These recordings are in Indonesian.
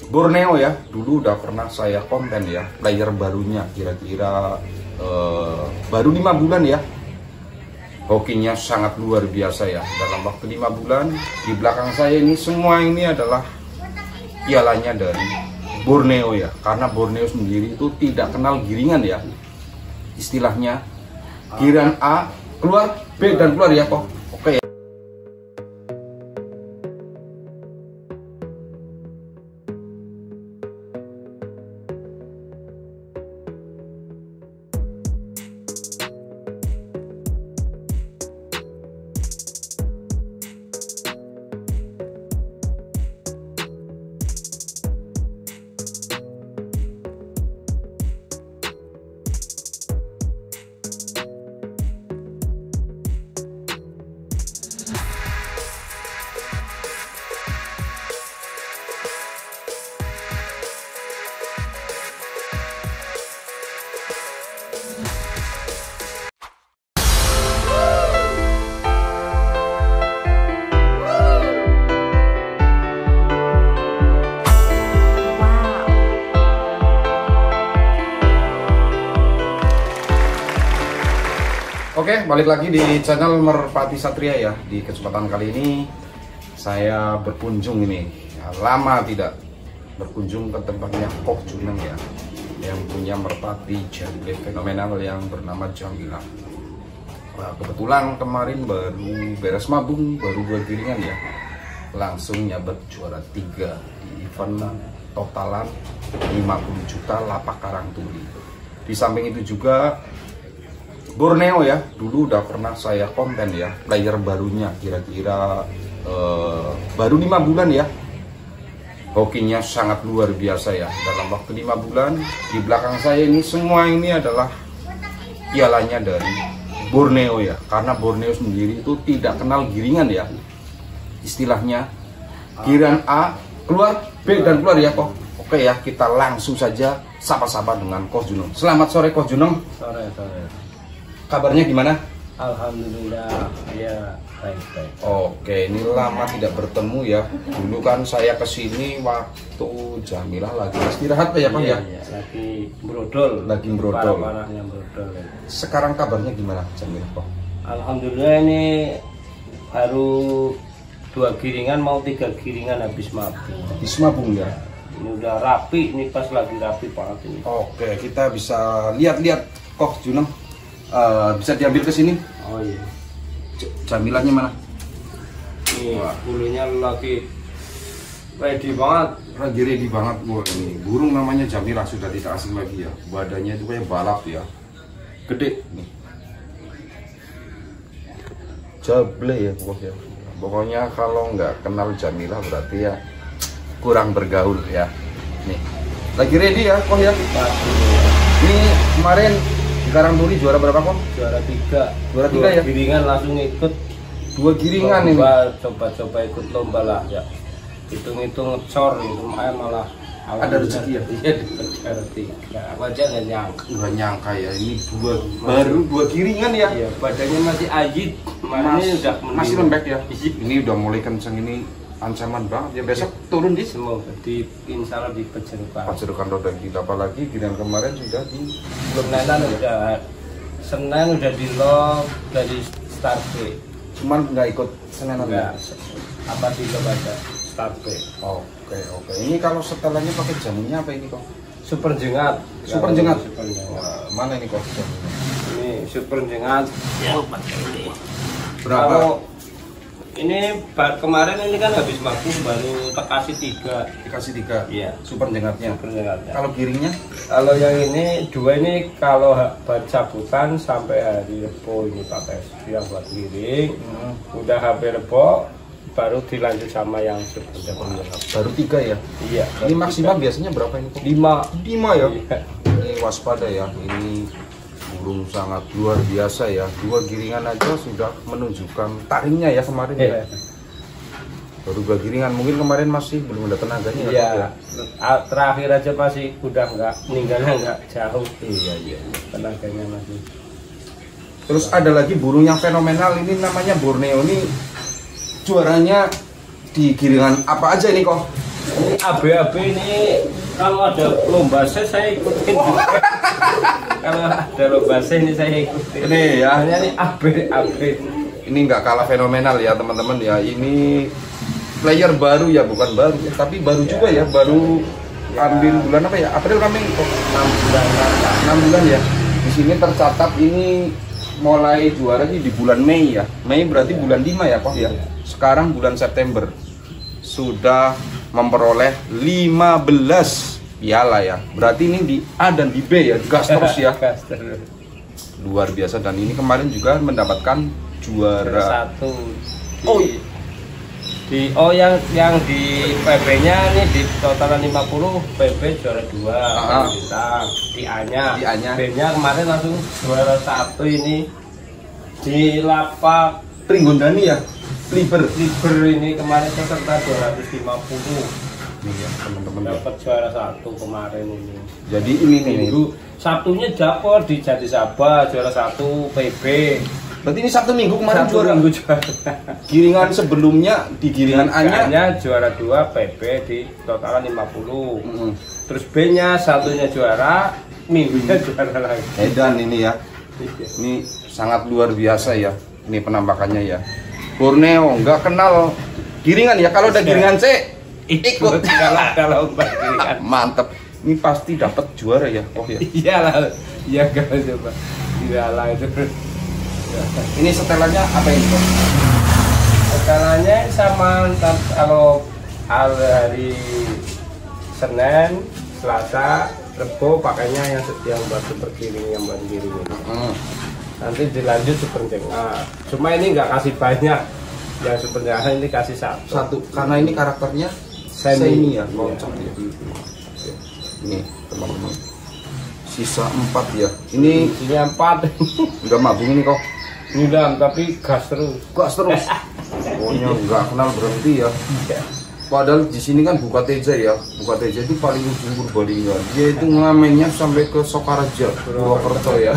Borneo ya, dulu udah pernah saya konten ya, player barunya kira-kira baru 5 bulan ya. Hokinya sangat luar biasa ya. Dalam waktu 5 bulan, di belakang saya ini semua ini adalah pialanya dari Borneo ya. Karena Borneo sendiri itu tidak kenal giringan ya. Istilahnya giliran A keluar, B dan keluar ya kok. Oke ya. Oke, balik lagi di channel Merpati Satria ya. Di kesempatan kali ini saya berkunjung ini ya, lama tidak berkunjung ke tempatnya Koh Juneng ya, yang punya merpati jambile fenomenal yang bernama Jamila. Nah, kebetulan kemarin baru beres mabung, baru 2 giringan ya, langsung nyabet juara 3 di event totalan 50 juta lapak Karangturi. Di samping itu juga Borneo ya, dulu udah pernah saya konten ya, player barunya kira-kira baru 5 bulan ya. Hokinya sangat luar biasa ya. Dalam waktu 5 bulan, di belakang saya ini semua ini adalah pialanya dari Borneo ya. Karena Borneo sendiri itu tidak kenal giringan ya. Istilahnya giliran A keluar, B dan keluar ya kok. Oke ya, kita langsung saja sapa-sapa dengan Koh Juneng. Selamat sore Koh Juneng. Sore. Kabarnya gimana? Alhamdulillah, ya baik-baik. Oke, ini lama tidak bertemu ya. Dulu kan saya kesini waktu Jamilah lagi istirahat ya Pak ya? Iya, lagi brodol. Lagi brodol. Parah-parahnya brodol. Sekarang kabarnya gimana Jamilah Pak? Alhamdulillah ini baru 2 giringan mau 3 giringan habis mabung. Habis mabung ya? Ini udah rapi, ini pas lagi rapi banget ini. Oke, kita bisa lihat-lihat Koh Juneng. Bisa diambil ke sini. Oh iya. Jamilahnya mana? Ini bulunya lagi ready banget. Lagi ready banget. Wah, ini burung namanya Jamilah, sudah tidak asing lagi ya. Badannya itu kayak balap ya. Gede nih. Jable ya pokoknya. Pokoknya kalau nggak kenal Jamilah berarti ya kurang bergaul ya. Nih. Lagi ready ya, Koh ya. Ini kemarin di Karangturi juara berapa kok? Juara 3. Juara 3 ya? Giringan langsung ikut. 2 giringan lomba, ini. Coba ikut lomba lah ya. Hitung-hitung ngecor itu malah ada rezeki ya? Iya, juara 3. Wajah nggak nyangka. Nggak nyangka ya, ini baru 2 giringan ya? Iya, badannya masih ajit. Ini udah masih lembek ya? Iya. Ini udah mulai kenceng, ini ancaman banget ya. Besok turun di semoga di insya Allah di Pajerukan roda kita, apalagi giringan kemarin sudah di belum nenan udah Senin udah di lock dari start B. Cuman nggak ikut Senin enggak apa di lock aja start B. Oke. Ini kalau setelannya pakai jamunya apa ini kok? Super jengat. Super jengat. Wah, mana ini kok jamunya? Ini super jengat. Ya, berapa? Kalau ini kemarin ini kan habis mabung baru kasih 3. Dikasih 3. Iya. Super jengatnya. Super jengatnya. Kalau giringnya? Kalau yang ini 2 ini kalau cabutan sampai hari Rebo ini pakai yang buat giring. Udah HP Rebo baru dilanjut sama yang super jengat. Baru 3 ya? Iya. Ini maksimal biasanya berapa ini kok? 5 ya? Iya. Ini waspada ya, ini burung sangat luar biasa ya. 2 giringan aja sudah menunjukkan taringnya ya kemarin ya. Baru 2 giringan, mungkin kemarin masih belum ada tenaganya ya. Ya. Terakhir aja masih udah meninggalnya nggak jauh. Iya. Tenaganya masih. Terus ada lagi burung yang fenomenal, ini namanya Borneo. Ini juaranya di giringan apa aja ini kok? Ini AB ini kalau ada lomba saya ikutin. Kalau ada lomba ini saya ikutin. Ini ya. Hanya ini AB. Ini nggak kalah fenomenal ya teman-teman ya. Ini player baru ya, bukan baru, tapi baru juga ya. Baru ambil bulan apa ya? April kami kok 6 bulan. 6 bulan ya. Di sini tercatat ini mulai juara sih di bulan Mei ya. Mei berarti bulan 5 ya kok ya. Sekarang bulan September sudah memperoleh 15 piala ya. Berarti ini di A dan di B ya, gas terus ya. Luar biasa. Dan ini kemarin juga mendapatkan juara 1 yang di PB-nya ini di totalan 50, PB juara 2 kita di A-nya. B-nya kemarin langsung juara 1 ini di lapak Pringgondani ya. Liber ini kemarin peserta 250. Nih ya teman-teman. Dapat juara 1 kemarin ini. Jadi ini nih. Sabtunya dapur di Jati Sabah juara 1 PB. Berarti ini Sabtu Minggu kemarin juara. Juara. Giringan sebelumnya di giringan A-nya juara 2 PB di totalan 50. Terus B-nya satunya juara, minggunya juara lagi. Edan ini ya. Ini sangat luar biasa ya. Ini penampakannya ya. Borneo nggak kenal giringan ya. Kalau ada giringan C ikut. Kalau giringan mantep. Ini pasti dapat juara ya. Oh ya. Iyalah. Iya kalau coba. Iyalah itu. Ini setelannya apa ini Bang? Setelannya sama kalau hari Senin, Selasa, Rebo pakainya yang batu bergiring, yang batu giring ini. Nanti dilanjut super jengah. Cuma ini nggak kasih banyak. Yang super jengah ini kasih satu. Karena ini karakternya semi ya, lonceng ya. Ini teman-teman. Sisa 4 ya. Ini isinya 4. udah mabung ini kok. Udah, tapi gas terus. Pokoknya nggak kenal berhenti ya. Padahal di sini kan Buka Teja ya. Buka Teja itu paling ujung Purbalingga. Dia itu ngamennya sampai ke Sokaraja, Purwokerto ya.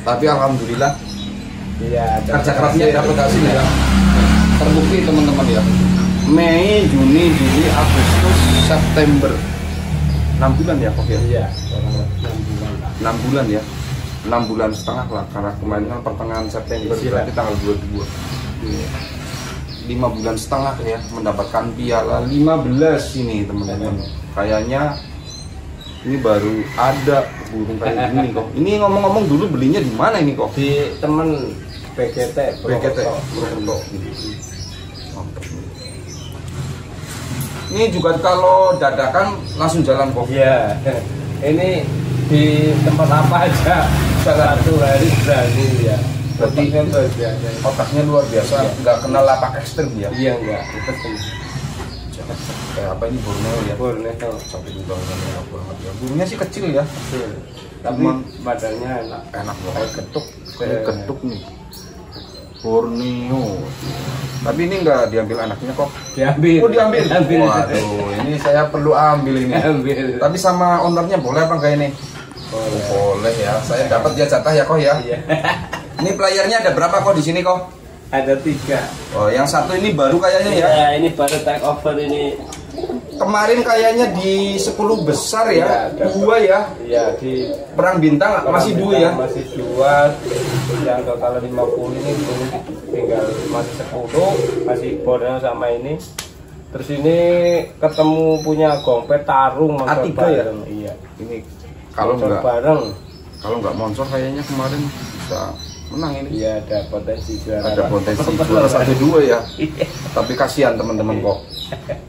Tapi alhamdulillah iya, kerja kerasnya dapat hasil ya. Terbukti teman-teman ya. Mei, Juni, Juli, Agustus, September. 6 bulan ya kok ya? Iya, 6 bulan. 6 bulan ya. 6 bulan setengah lah, karena kemarin kan pertengahan September berarti tanggal 22. 5 bulan setengah ya mendapatkan piala 15 ini teman-teman. Kayaknya ini baru ada burung kayak gini kok. Ini ngomong-ngomong dulu belinya di mana ini kok? Di temen PGT Purwokerto. Ini juga kalau dadakan langsung jalan kok. Iya. Ini di tempat apa aja satu hari berani ya. Otaknya luar biasa, nggak kenal lapak ekstrim ya. Iya enggak. Kayak apa ini Borneo ya? Borneo. Sampai juga enak banget ya. Burungnya sih kecil ya. Tapi badannya enak. Enak banget. Ketuk. Ini ketuk nih. Borneo. Tapi ini nggak diambil anaknya kok. Diambil. Oh diambil. Diambil. Waduh, ini saya perlu ambil ini. Ambil. Tapi sama ownernya boleh apa enggak ini? Boleh. Boleh ya. Saya dapat dia jatah ya kok ya. Iya. Ini playernya ada berapa kok di sini kok? Ada 3. Oh, yang satu ini baru kayaknya ya. Ya, ini baru take over ini. Kemarin kayaknya di 10 besar ya, Ya, 2 ya. Iya, di Perang Bintang masih 2 ya. Masih 2. Yang total 50 ini tinggal masih 10, masih Borneo sama ini. Terus ini ketemu punya Gompet Tarung A3 bareng. ya? Iya. Ini kalau Motor nggak bareng. kalau nggak Monsor kayaknya kemarin bisa menang ini. Iya, ada potensi juara. Ada potensi juara 1-2 ya. Tapi kasihan teman-teman kok.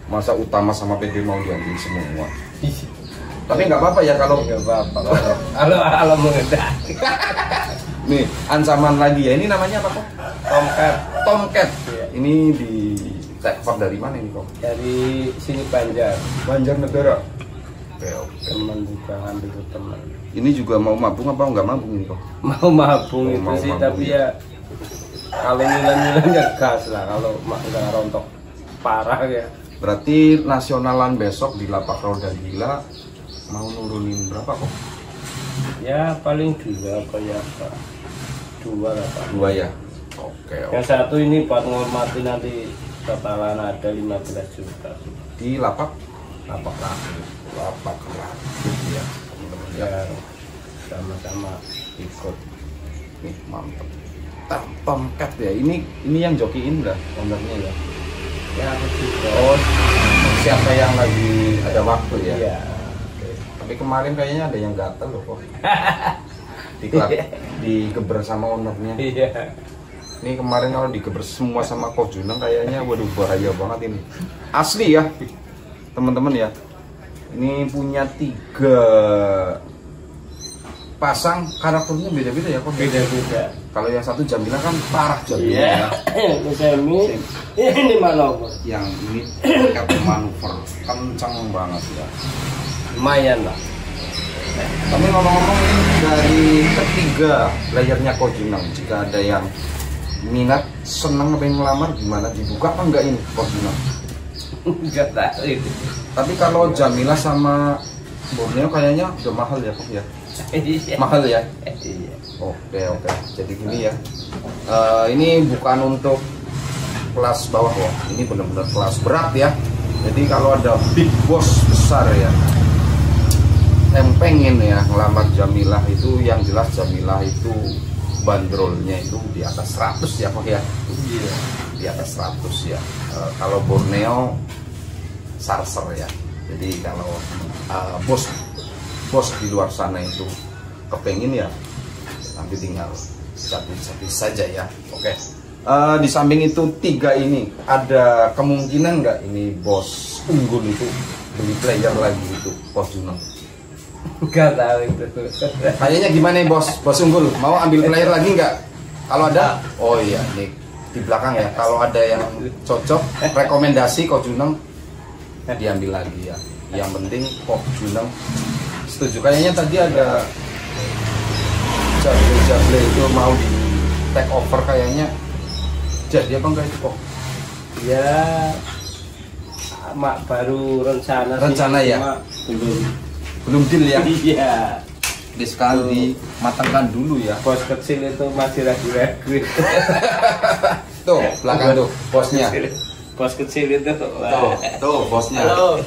Masa Utama sama PD mau diambil semua. Tapi nggak apa-apa ya kalau Nggak apa-apa. Kalau mengedak. nih ancaman lagi ya. Ini namanya apa kok? Tomcat. Iya. Ini di tekor dari mana ini kok? Dari sini Banjar. Banjarnegara. Oke. Teman juga ngambil ke teman. Ini juga mau mabung apa nggak mabung ini kok? Mau mabung itu Mau sih, mabung, tapi ya kalau ngilang-ngilang ya gas lah, kalau nggak rontok parah ya. Berarti nasionalan besok di lapak roda gila mau nurunin berapa kok? Ya paling 2 apa ya, Pak. 2 lah Pak. 2 ya. Oke. Yang satu ini buat menghormati nanti totalan ada 15 juta. Di lapak lapak lagi. lapak ratus ya teman-teman ya. Ya sama-sama ikut. Nih mantep. Tomcat ya, ini yang jokiin dah ownernya ya. Ya aku juga. Oh, siapa yang lagi ada waktu ya? Iya. Oke. Tapi kemarin kayaknya ada yang gatel loh kok. Digeber sama ownernya. Iya. Ini kemarin kalau digeber semua sama Koh Junang kayaknya waduh bahaya banget ini. Asli ya, teman-teman ya. Ini punya 3 pasang, karakternya beda-beda ya kok. Beda-beda. Kalau yang satu Jamila kan parah Jamila ya. Ini semi. Ini manuver. Yang ini pakai manuver kencang banget ya. Lumayan lah. Tapi ngomong-ngomong ini dari ketiga layarnya Koh Junang, jika ada yang minat seneng pengen ngelamar gimana, dibuka apa enggak ini Koh Junang? Enggak tahu itu. Tapi kalau Jamila sama Borneo kayaknya udah mahal ya Kok ya? Mahal ya? Iya. Oke. Jadi gini ya. Ini bukan untuk kelas bawah ya. Ini benar-benar kelas berat ya. Jadi kalau ada big boss besar ya, yang pengen ya ngelamar Jamilah itu, yang jelas Jamilah itu bandrolnya itu di atas 100 ya Kok ya? Iya. Di atas 100 ya. Kalau Borneo sarser ya. Jadi kalau bos di luar sana itu kepengen ya, nanti tinggal capi-capi saja ya. Oke. Di samping itu 3 ini ada kemungkinan nggak ini bos unggul itu beli player lagi itu Koh Junang? Enggak tahu itu. Kayaknya gimana nih bos unggul mau ambil player lagi nggak? Kalau ada, oh iya nih di belakang ya. Kalau ada yang cocok rekomendasi Koh Junang diambil lagi ya. Yang penting Koh Junang setuju. Kayaknya tadi ada Jable itu mau di take over, kayaknya jadi apa enggak itu Kok? Ya mak baru rencana sih, ya, belum deal ya. Iya. Di sekali dimatangkan dulu ya. Bos kecil itu masih ragu-ragu. Tuh belakang tuh bosnya. Bos kecil itu Tuh bosnya. Halo.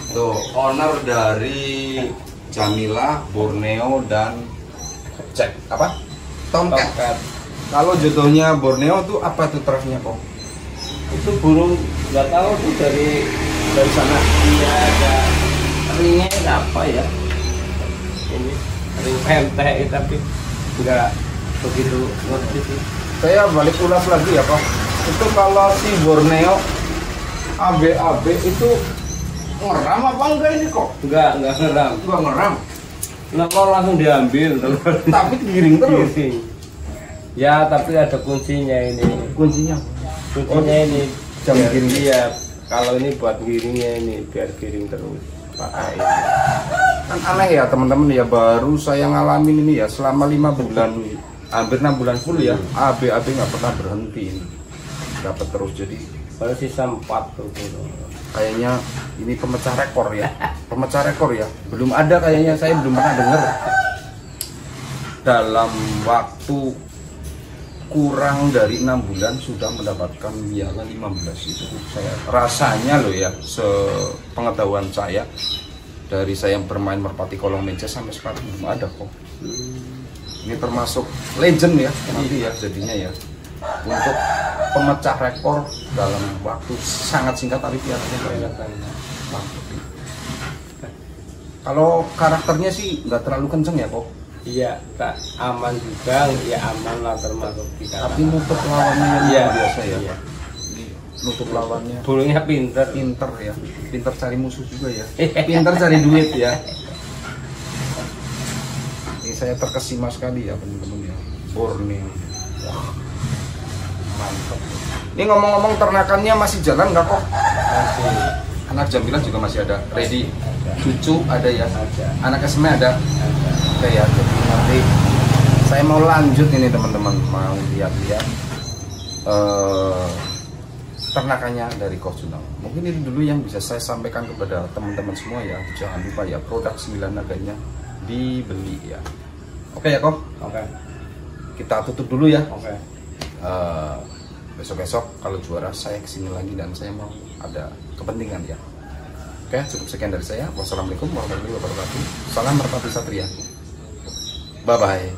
Tuh owner dari Jamila, Borneo dan apa? Tomcat. Kalau jodohnya Borneo tuh apa tuh terusnya Kok? Itu burung nggak tahu tuh dari sana. Dia ada ringnya apa ya? Ini ring pentek tapi nggak begitu ngerti sih. Saya balik ulas lagi ya Kok. Itu kalau si Borneo ABAB itu ngeram apa enggak ini Kok? Enggak ngeram. Enggak ngeram. Kenapa langsung diambil? Tapi giring terus. Giring. Ya, tapi ada kuncinya ini. Kuncinya ini jam giring. Iya. Kalau ini buat giringnya ini biar giring terus. Pakai ini. Kan aneh ya teman-teman ya, baru saya ngalamin ini ya selama 5 bulan, hampir 6 bulan full ya. ABAB nggak pernah berhenti ini. Dapat terus, jadi Baru sisa 4 tuh. kayaknya ini pemecah rekor ya. Pemecah rekor ya. Belum ada kayaknya, saya belum pernah dengar dalam waktu kurang dari 6 bulan sudah mendapatkan piala 15. Itu saya rasanya loh ya, sepengetahuan saya dari saya bermain merpati kolong meja sampai sekarang belum ada Kok. Ini termasuk legend ya nanti ya jadinya ya, untuk pemecah rekor dalam waktu sangat singkat tapi pialanya kelihatan mantap. Kalau karakternya sih nggak terlalu kenceng ya Kok. Iya, tak aman juga, ya aman lah termasuk di kalangan. Tapi nutup lawannya yang Iya, luar biasa ya. iya. Nutup lawannya Burungnya pinter. pinter ya, pinter cari musuh juga ya, pinter cari duit ya. Ini saya terkesima sekali ya teman-teman ya, Borneo. Wah, mantap. Ini ngomong-ngomong ternakannya masih jalan nggak Kok? Masih Anak Jamila juga masih ada, ready. Cucu ada ya, ada. anak SMA ada. Oke ya, jadi nanti saya mau lanjut ini teman-teman, mau lihat-lihat ternakannya dari Koh Junang. Mungkin itu dulu yang bisa saya sampaikan kepada teman-teman semua ya. Jangan lupa ya, produk 9 naganya dibeli ya. Oke ya Kok, Oke. kita tutup dulu ya. Oke. Besok-besok kalau juara saya kesini lagi dan saya mau ada kepentingan ya. Oke, cukup sekian dari saya. Wassalamualaikum warahmatullahi wabarakatuh. Salam Merpati Satria. Bye bye.